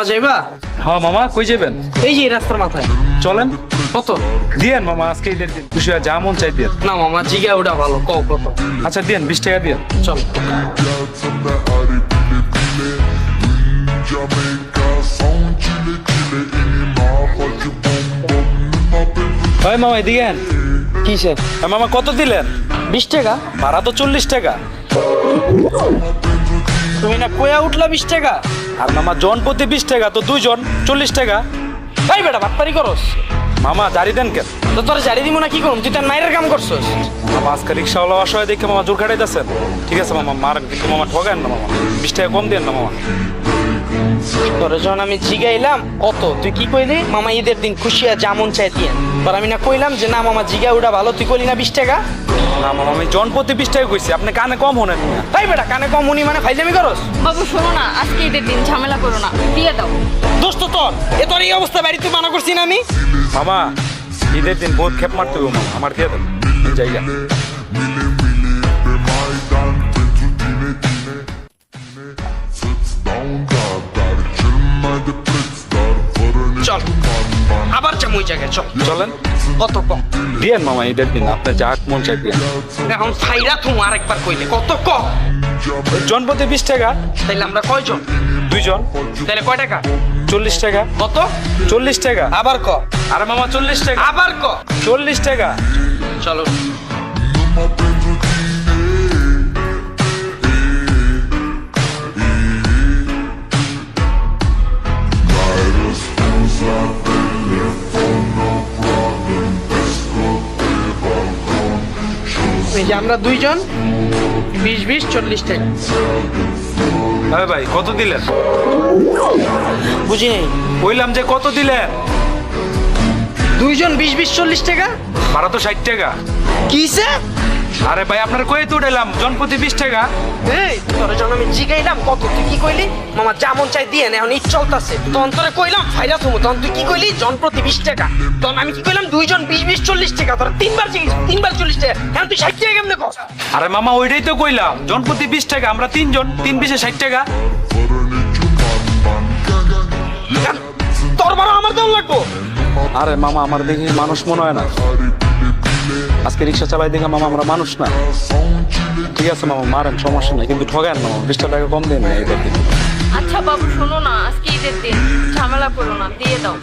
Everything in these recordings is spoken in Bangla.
যাইবা? হ্যাঁ মামা, কই যাবেন? এই যে রাস্তার মাথায়। চলেন। কত? দিয়েন মামা, আজকে ঈদের দিন, খুশি হয়ে যা মন চাই দিয়েন। না মামা, জিগা ওটা ভালো, কও কত? আচ্ছা দিয়েন, 20 টাকা দিয়েন। চল। হয় মামা দিয়েন। কিসের? মামা কত দিলেন? 20 টাকা? ভাড়া তো 40 টাকা। তুমি না কয়া উঠলা 20 টাকা? আর মামা জন প্রতি 20 টাকা, তো 2 জন 40 টাকা। এই বেটা বাটপারি করস? মামা জারি দেন কেন? তো তোর জারি দিব না কি করুম? তুই তার মায়ের কাম করছস। মামা আজকে রিক্সাওয়ালা অসহায় দেখে মামা জোর খাটাইতেছেন। ঠিক আছে মামা, মারেন কিন্তু মামা ঠগান না মামা। 20 টাকা কম দেন না মামা। তোর যখন আমি জিগাইলাম কত, তুই কি কইলি? মামা ঈদের দিন খুশিয়া যেমন চাই দিয়ে। তোর আমি না কইলাম যে না মামা জিগা ওটা ভালো, তুই কইলি না 20 টাকা? না মামা, আমি জন প্রতি 20 টাকা কইছি, আপনি কানে কম হনেন না। তাই বেটা কানে কম উনি মানে ফাইজলামি করস? বাবু শোনো না, আজকে ঈদের দিন, ঝামেলা করো না, দিয়ে দাও। দোস্ত তোর তোর এই অবস্থা বাড়িতে মানা করছি না আমি? মামা ঈদের দিন বহুত খেপ মারতে হবে মামা, আমার দিয়ে দেন এই জায়গা। চল আবার যাম ওই জায়গায়, চল। চলেন। কত কম? দিয়েন মামা ঈদের দিন, আপনি যা মন চাই দিয়েন। এখন ফাইরা তুমি আরেকবার কইলে কত কম? জন প্রতি 20 টাকা। তাইলে আমরা কয়জন? 2 জন। তাইলে কয় টাকা? 40 টাকা। কত? 40 টাকা। আবার ক। আরে মামা 40 টাকা। আবার ক। 40 টাকা। চলো। এই যে আমরা 2 জন, 20 40 টাকা। হ্যাঁ ভাই, কত দিলেন? বুঝি নাই। বললাম যে কত দিলেন? 2 জন 20 40 টাকা। ভাড়া তো 60 টাকা। কিসে? আরে ভাই আপনার কয়ে তো উঠাইলাম, জন প্রতি 20 টাকা। এই তোর জন্য আমি জিগাইলাম কত, তুই কি কইলি? মামা যেমন চাই দিয়ে না, এখন ঈদ চলতেছে, তখন তোরে কইলাম ফাইরা তুমি, তখন তুই কি কইলি? জন প্রতি 20 টাকা। তখন আমি কি কইলাম? 2 জন 20 40 টাকা। তোর 3বার জিজ্ঞেস, 3বার 40 টাকা, এখন তুই 60 টাকা কেমনে কস? আরে মামা ওইটাই তো কইলাম, জন প্রতি 20 টাকা, আমরা 3 জন, 3 20 60 টাকা। তোর বড় আমার দাম লাগবো? আরে মামা আমার দেখি মানুষ মনে হয় না, আজকে রিক্সা চালাই দেখে মামা আমরা মানুষ না। ঠিক আছে মামা মারেন, সমস্যা নাই, কিন্তু ঠগান না মামা, 20 টাকা কম দেন না ঈদের দিন। আচ্ছা বাবু শোনো না, আজকে ঈদের দিন, ঝামেলা করো না, দিয়ে দাও।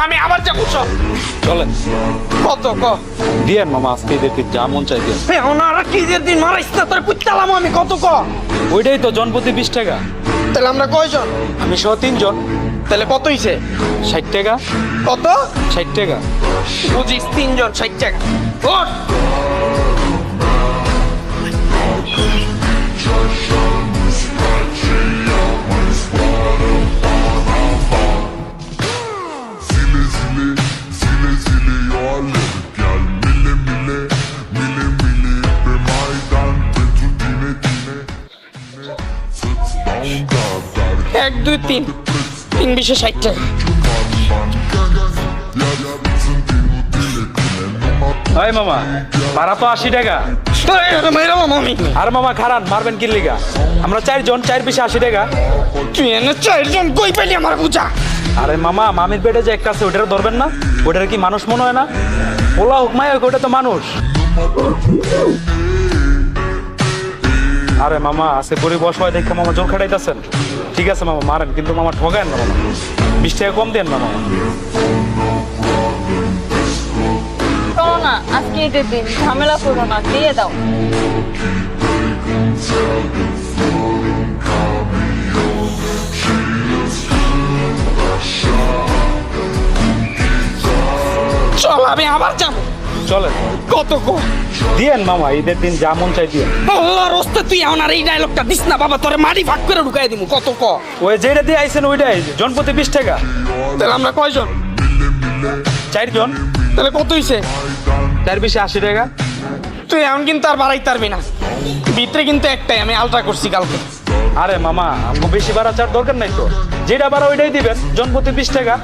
আমি আবার যাবো, চল। চলেন। কত ক? দিয়েন মামা, আজকে ঈদের দিন যা মন চাই দিয়েন। এখন আর কি ঈদের দিন মারাইস না, তোর কুত্তালাম আমি, কত ক? ওইটাই তো জন প্রতি 20 টাকা। তাহলে আমরা কয়জন? আমি সহ 3 জন। তাহলে কত হইছে? 60 টাকা। কত? 60 টাকা। বুঝিস 3 জন 60 টাকা। ওঠ। এক 2 3 3 20 60 টাকা। হয় মামা ভাড়া তো 80 টাকা। আমি আর মামা খারাপ মারবেন কি লিগা? আমরা 4 জন, 4 পিছে 80 টাকা। তুই এনে 4 জন কই পেলি আমার বুঝা? আরে মামা মামির পেটে যে একটা আছে ওটার ধরবেন না? ওটার কি মানুষ মনে হয় না? ওলা হুকমায় ওটা তো মানুষ। আরে মামা আছে গরিব অসহায় দেখে মামা জোর খাটাইতেছেন। ঠিক আছে মামা মারেন, কিন্তু মামা ঠগান না মামা, 20 টাকা কম দেন না মামা। শোনো না, আজকে ঈদের দিন, ঝামেলা করো না, দিয়ে দাও। চল আমি আবার যাব। চলেন। কত ক? দিয়েন মামা, ঈদের দিন যা মন চাই দিয়েন। আল্লাহর রাস্তে তুই এখন আর এই ডায়লগটা দিস না বাবা, তোরে মাটি ভাগ করে ঢুকাই দিমু। কত ক? ওই যেটা দিয়ে আইছেন ওইটাই, জন প্রতি 20 টাকা। তাহলে আমরা কয়জন? 4 জন। তাহলে কত হইছে? 4 পিছে 80 টাকা। তুই এখন কিন্তু আর বাড়াইতে পারবি না, ভিতরে কিন্তু একটাই, আমি আলট্রা করছি কালকে। আরে মামা আমাকে বেশি ভাড়া চার দরকার নাই তো, যেটা ভাড়া ওইটাই দিবেন, জন প্রতি 20 টাকা।